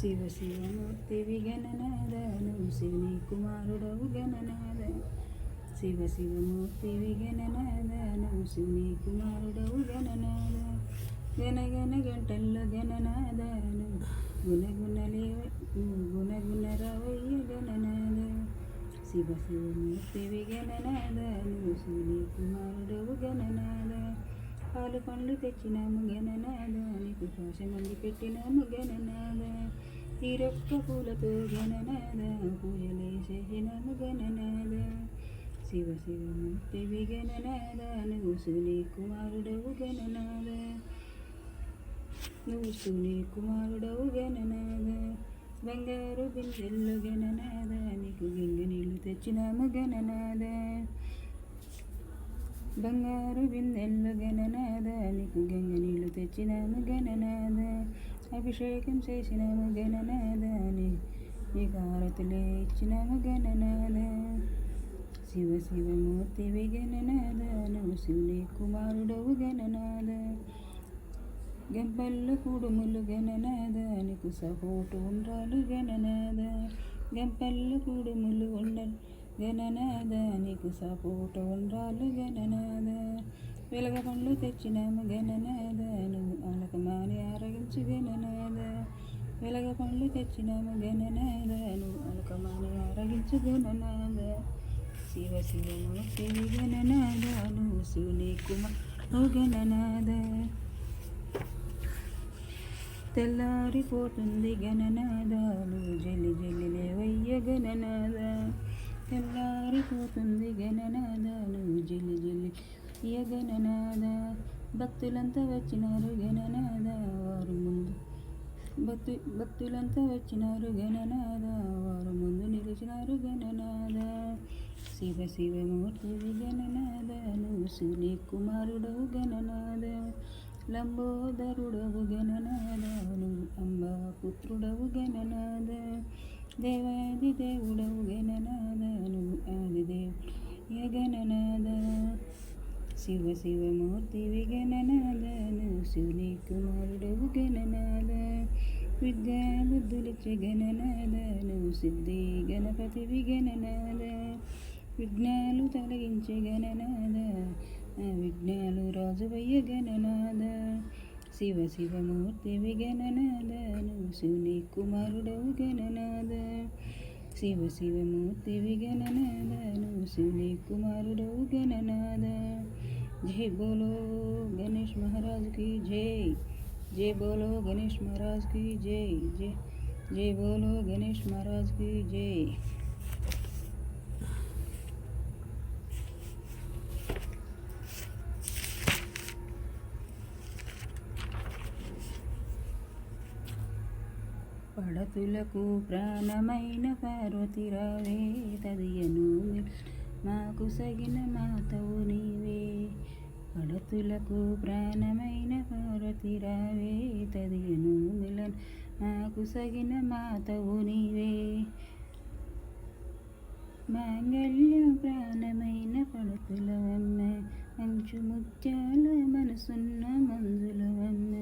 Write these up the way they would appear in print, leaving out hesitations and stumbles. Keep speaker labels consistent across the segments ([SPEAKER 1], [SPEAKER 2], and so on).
[SPEAKER 1] శివ శివమూర్తివి గణనాదను శివుని కుమారుడవు గణనాద. శివ శివమూర్తివి గణనాదను శివుని కుమారుడవు గణనాద. గణగణ గంటల్లో గణనాదను గుణగుణరవయ్య గణనాద. శివ శివమూర్తివి గణనాదను శివుని కుమారుడవు గణనాద. పాలు పండ్లు తెచ్చినాము గణనాద, నీకు పాశమంది పెట్టినాము గణనాద. తీరొక్క పూలతో గణనాద పూజలే చేసినాము గణనాద. శివ శివమూర్తివి గణనాద నువ్వు శివుని కుమారుడవు గణనాద. నువ్వు శివుని కుమారుడవు గణనాద. బంగారు బిందెల్లో గణనాద నీకు గంగ నీళ్ళు తెచ్చినాము గణనాద. బంగారు బిందెల్లో గణనాద నీకు గంగ నీళ్ళు తెచ్చినాము గణనాద. అభిషేకం చేసినాము గణనాద నీకు హారతులే ఇచ్చినాము గణనాద. శివ శివమూర్తివి గణనాద నువ్వు శివుని కుమారుడవు గణనాద. గంపల్లో కుడుములు గణనాద నీకు సపోటు ఉండ్రాలు గణనాద. గంపల్లో కుడుములు గణనాద నీకు సపోటు ఉండ్రాలు గణనాద. వెలగ పండ్లు తెచ్చినాము గణనాద నువ్వు అలకమాని ఆరగించు గణనాద. వెలగ పండ్లు తెచ్చినాము గణనాద నువ్వు అలకమాని ఆరగించు గణనాద. శివ శివమూర్తివి గణనాద నువ్వు శివుని కుమారుడవు గణనాద. తెల్లారిపోతుంది గణనాదాలు జల్లి జల్లి లేవయ్య గణనాద. తెల్లారిపోతుంది గణనాదాలు జల్లి జల్లి లేవయ్య గణనాద. భక్తులంతా వచ్చినారు గణనాద వారు ముందు భక్తులంతా వచ్చినారు గణనాద వారు ముందు నిలిచినారు గణనాద. శివ శివమూర్తివి గణనాద నువ్వు శివుని కుమారుడవు గణనాద. లంబోదరుడవు గణనాద నువ్వు అంబా పుత్రుడవు గణనాద. దేవాది దేవుడవు గణనాద నువ్వు ఆదిదేవుయ గణనాద. శివ శివమూర్తివి గణనాద నువ్వు శివుని కుమారుడవు గణనాద. విద్యా బుద్ధులిచ్చే గణనాద నువ్వు సిద్ధి గణపతివి గణనాద. విఘ్నాలు తొలగించే గణనాద విఘ్నాలు రాజువయ్య గణనాద. శివ శివమూర్తివి గణనాద నువ్వు శివుని కుమారుడవు గణనాద. శివ శివమూర్తివి గణనాద నువ్వు శివుని కుమారుడవు గణనాద. జై బోలో గణేష్ మహారాజ్ की జై. జై బోలో గణేష్ మహారాజ్ की జై. జై జై బోలో గణేష్ మహారాజ్ की జై. పడతులకు ప్రాణమైన పార్వతి రావే తదియను మాకు సగిన మాతవు నీవే. పడతులకు ప్రాణమైన పార్వతి రావే తదియను మిలన్ మాకు సగిన మాతవు నీవే. మాంగళ్యం ప్రాణమైన పడతులవమ్మ మంచు ముత్యాల మనసున్న మంజులవమ్మ.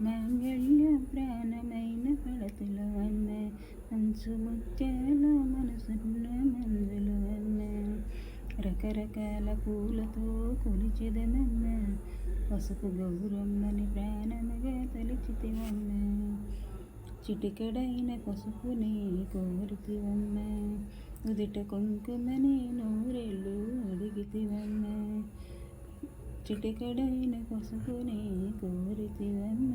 [SPEAKER 1] మాంగళ్యం ప్రాణమైన పడతులవమ్మ మంచు ముత్యాల మనసున్న మంజులవమ్మ. రకరకాల పూలతో కొలిచెదమమ్మ పసుపు గౌరమ్మని ప్రాణముగా తలిచితివమ్మ. చిటికెడైన పసుపుని కోరితివమ్మ ఉదిట కుంకుమని నూరెళ్ళు అడిగితివమ్మ. చిటికెడైన పసుపుని కోరితివమ్మ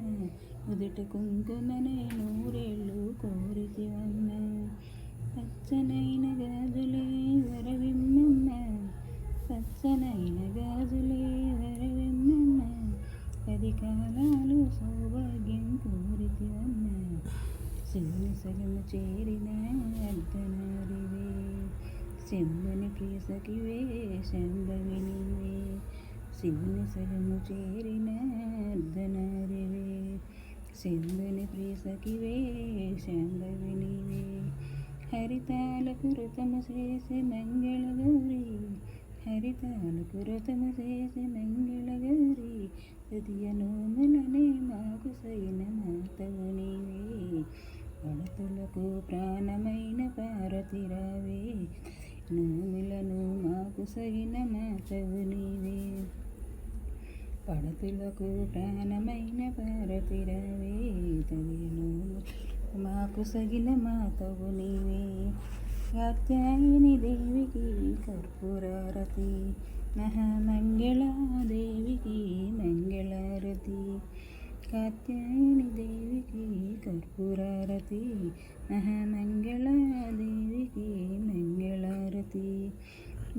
[SPEAKER 1] ఉదిట కుంకుమని నూరెళ్ళు కోరితివమ్మ. పచ్చనైన గాజులే వరవిమ్మమ్మ పచ్చనైన గాజులే వరవిమ్మమ్మ. 10 కాలాలు సౌభాగ్యం కోరితివమ్మ. శివుని సగము చేరిన అర్ధనారివే శంభుని ప్రియసఖివే శాంభవి నీవే. శివుని సగము చేరిన అర్ధనారివే శంభుని ప్రియసఖివే శాంభవి నీవే. హరితాలకు ఋతము చేసి మంగళ గౌరీ హరితాలకు ఋతము చేసి మంగళ గౌరీ. తదియ నోములనే మాకు సైన మాతవు నీవే. పడతులకు ప్రాణమైన పారతిరావే, నోములను మాకు సగిన మాతవు నీవే. పడతులకు ప్రాణమైన పారతిరావే, తగిన నోములను మాకు సగిన మాతవు నీవే. కాత్యాయని దేవికి కర్పూరారతి, మహామంగళాదేవికి మంగళారతి. కాత్యాయని దేవికి కర్పూరారతి, మహామంగళాదేవికి మంగళారతి.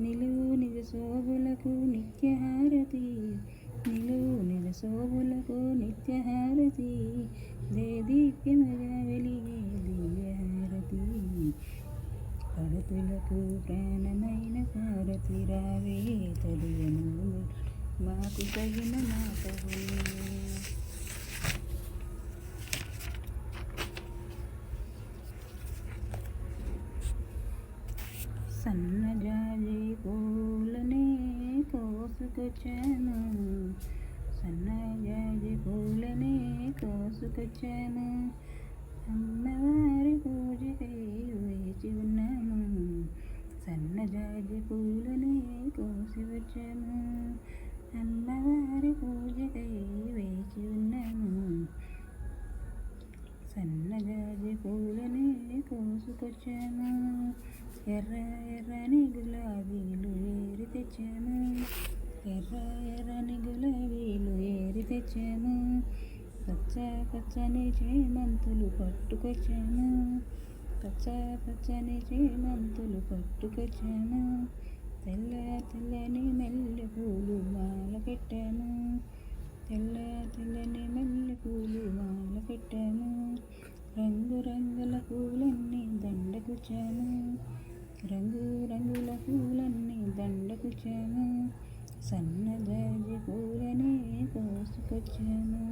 [SPEAKER 1] నిలువు నిజ శోభులకు నిత్యహారతి, నిలువు నిజ శోభులకు నిత్యహారతి. దేదీప్యముగా వెలిగే దివ్యహారతి. పడతులకు ప్రాణమైన పారతి రావే, తదియను మాకు తగిన మాతవు. సన్నజాజి పూలనే కోసుకొచ్చాను, సన్నజాజి పూలనే కోసుకొచ్చాను. అమ్మవారి పూజకై వేచి ఉన్నాము, సన్నజాజి పూలనే కోసి వచ్చాము. అమ్మవారి పూజకై వేచి ఉన్నాము, సన్నజాజి పూలనే కోసుకొచ్చాము. ఎర్ర ఎర్రని గులాబీలు ఏరి తెచ్చాము, ఎర్ర ఎర్రని గులాబీలు ఏరి తెచ్చాము. పచ్చ పచ్చని చేమంతులు పట్టుకొచ్చాము, పచ్చ పచ్చని చేమంతులు పట్టుకొచ్చాము. తెల్ల తెల్లని మల్లె పూలు మాల పెట్టాము, తెల్ల తెల్లని మల్లె పూలు మాల పెట్టాము. రంగు రంగుల పూలన్నీ దండకుచ్చాము, రంగు రంగుల పూలన్నీ దండకుచ్చాము. సన్నజాజి పూలనే కోసుకొచ్చాము,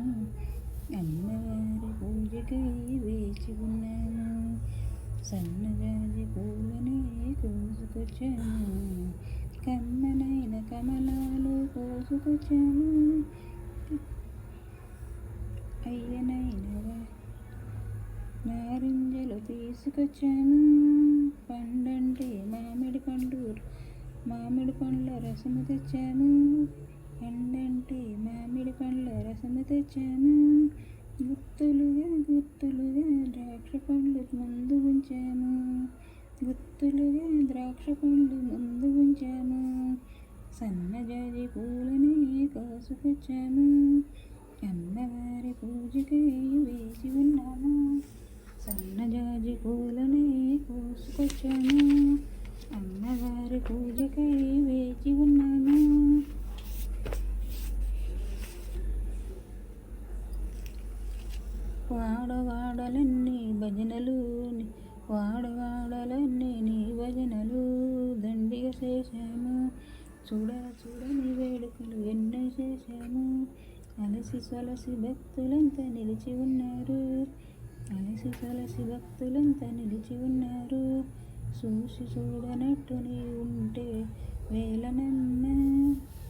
[SPEAKER 1] అమ్మవారి పూజకై వేచి ఉన్నాము. సన్నజాజి పూలనే కోసుకొచ్చాము, కమ్మనైన కమలాలు కోసుకొచ్చాము. అయ్యనైన నారింజలు తీసుకొచ్చాము. పండంటే మామిడి పండు, మామిడి పండ్ల రసము తెచ్చాము. పండంటే మామిడి పండ్ల రసము తెచ్చాము. గుత్తులుగా గుత్తులుగా ద్రాక్ష పండ్లు ముందు ఉంచాము, గుత్తులుగా ద్రాక్ష పండ్లు ముందు ఉంచాము. సన్నజాజి పూలని కోసుకొచ్చాము, అమ్మవారి పూజకై వేచి ఉన్నాము. సన్నజాజి పూలని కోసుకొచ్చాము, అమ్మవారి పూజకై వేచి ఉన్నాము. వాడవాడలన్నీ భజనలు, వాడవాడలన్నీ నీ భజనలు దండిగా చేశాము. చూడని వేడుకలు ఎన్నో చేశాము. అలసి సొలసి భక్తులంతా నిలిచి ఉన్నారు, అలసి సొలసి భక్తులంతా నిలిచి ఉన్నారు. చూసి చూడనట్టు నీ ఉంటే వేలనమ్మ,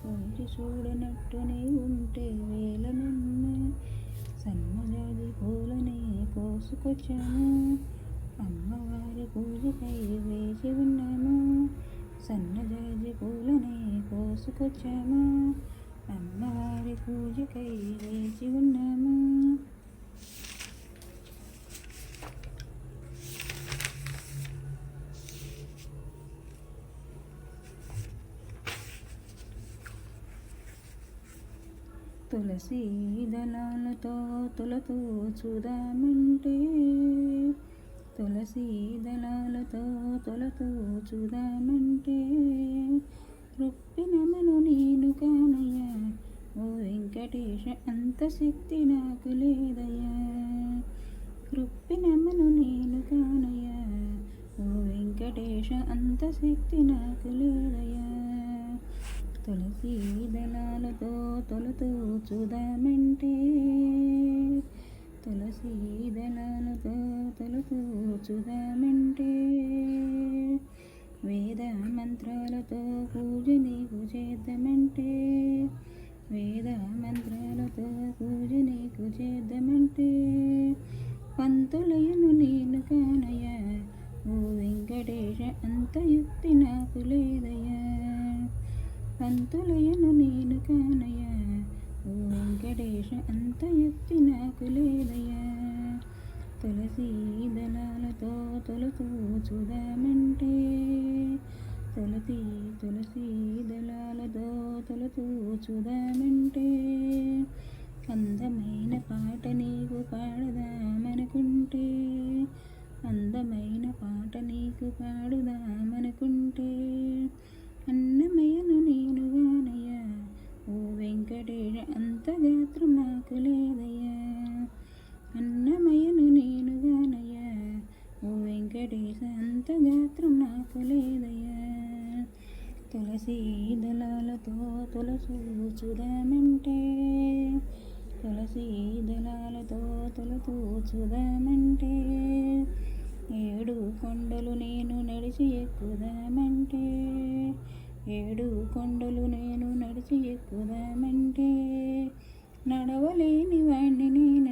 [SPEAKER 1] చూసి చూడనట్టు నీ ఉంటే వేలనమ్మ. సన్నజాజి పూలని కోసుకొచ్చాము, అమ్మవారి పూజకై వేచి ఉన్నాము. సన్నజాజి పూలని కోసుకొచ్చాము, అమ్మవారి పూజకై వేచి ఉన్నాము. తులసి దళాలతో తులతో చూదామంటే, తులసి దళాలతో తులతో చూదామంటే. రొప్పినమను నేను కానయ్యా ఓ వెంకటేశ, అంత శక్తి నాకు లేదయ్యా. రొప్పినమను నేను కానయ్యా ఓ వెంకటేశ, అంత శక్తి నాకు లేదయ్యా. తులసి దళాలతో తులతో చూదామంటే, తులసి దళాలతో తులతో చూదామంటే. వేద మంత్రాలతో పూజ నీకు చేద్దామంటే, వేద మంత్రాలతో పూజ నీకు చేద్దామంటే. పంతులయను నేను కానయ్యా ఓ వెంకటేశ అంత యుక్తి నాకు లేదయ్యా. పంతులయను నేను కానయ్యా ఓ వెంకటేశ అంత యుక్తి నాకు లేదయ్యా. తులసీ దళాలతో తొలుతూ చూదామంటే తులసీ దళాలతో తొలుతూ చూదామంటే అందమైన పాట నీకు పాడదామనుకుంటే అందమైన పాట నీకు పాడుదామనుకుంటే అన్నమయ్యను నేను గానయ్యా ఓ వెంకటేశ అంత గాత్రం నాకు లేదయ్యా. అన్నమయ్యను నేను గానయ్యా ఓ వెంకటేశ అంత గాత్రం నాకు లేదయ్యా. తులసీ దళాలతో తొలుచూ చూదామంటే తులసీ దళాలతో తొలుతూ చూదామంటే ఏడు కొండలు నేను నడిచి ఎక్కుదామంటే ఏడు కొండలు నేను నడిచి ఎక్కుదామంటే నడవలేని వాణ్ణి నేనయ్యా.